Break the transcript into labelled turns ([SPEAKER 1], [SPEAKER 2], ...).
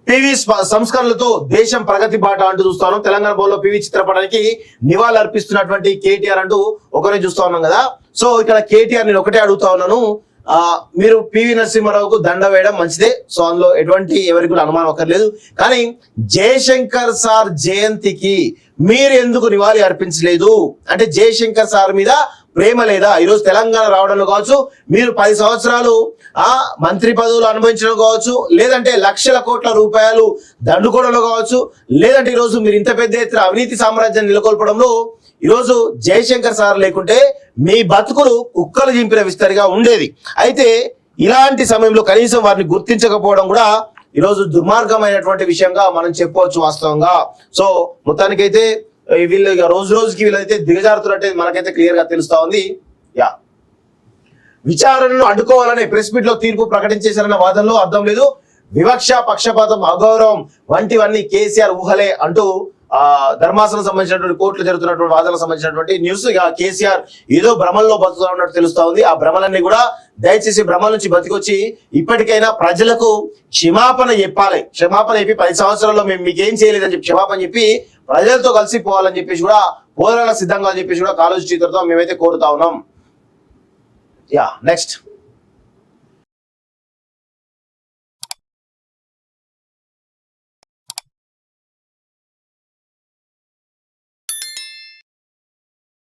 [SPEAKER 1] PV సంస్కరణలతో దేశం ప్రగతి బాట అంటూ చూస్తా ఉన్నాం. తెలంగాణ భవన్లో పివి చిత్రపటానికి నివాళులు అర్పిస్తున్నటువంటి కేటీఆర్ అంటూ ఒకరిని చూస్తా ఉన్నాం కదా. సో ఇక్కడ కేటీఆర్ నేను ఒకటే అడుగుతా ఉన్నాను, మీరు పివి నరసింహారావుకు దండ వేయడం మంచిదే. సో అందులో ఎటువంటి ఎవరికి కూడా అనుమానం అక్కర్లేదు. కానీ జయశంకర్ సార్ జయంతికి మీరు ఎందుకు నివాళి అర్పించలేదు? అంటే జయశంకర్ సార్ మీద ప్రేమ లేదా? ఈరోజు తెలంగాణ రావడంలో కావచ్చు, మీరు 10 సంవత్సరాలు మంత్రి పదవులు అనుభవించడం కావచ్చు, లేదంటే లక్షల కోట్ల రూపాయలు దండుకోవడంలో కావచ్చు, లేదంటే ఈరోజు మీరు ఇంత పెద్ద ఎత్తున అవినీతి సామ్రాజ్యాన్ని నెలకొల్పడంలో ఈరోజు జయశంకర్ సార్ లేకుంటే మీ బతుకులు కుక్కలు చింపిన విస్తరిగా ఉండేది. అయితే ఇలాంటి సమయంలో కనీసం వారిని గుర్తించకపోవడం కూడా ఈరోజు దుర్మార్గమైనటువంటి విషయంగా మనం చెప్పవచ్చు వాస్తవంగా. సో మొత్తానికైతే వీళ్ళు రోజు రోజుకి వీళ్ళైతే దిగజారుతున్నట్టే మనకైతే క్లియర్ గా తెలుస్తా ఉంది. విచారణను అడ్డుకోవాలనే ప్రెస్ మీట్ లో తీర్పు ప్రకటించేశారన్న వాదనలో అర్థం లేదు. వివక్ష, పక్షపాతం, అగౌరవం వంటివన్నీ కేసీఆర్ ఊహలే అంటూ ధర్మాసనం సంబంధించినటువంటి కోర్టులో జరుగుతున్నటువంటి వాదనకు సంబంధించినటువంటి న్యూస్. ఇక కేసీఆర్ ఏదో భ్రమంలో బతుకుతా ఉన్నట్టు తెలుస్తా ఉంది. ఆ భ్రమలన్నీ కూడా దయచేసి భ్రమల నుంచి బతికొచ్చి ఇప్పటికైనా ప్రజలకు క్షమాపణ చెప్పాలి. క్షమాపణ చెప్పి 10 సంవత్సరాల్లో మేము మీకేం చేయలేదని చెప్పి క్షమాపణ చెప్పి ప్రజలతో కలిసి పోవాలని చెప్పేసి కూడా, పోరాట సిద్ధంగా అని చెప్పేసి కూడా కాలేజీ టీచర్తో మేమైతే కోరుతా ఉన్నాం. నెక్స్ట్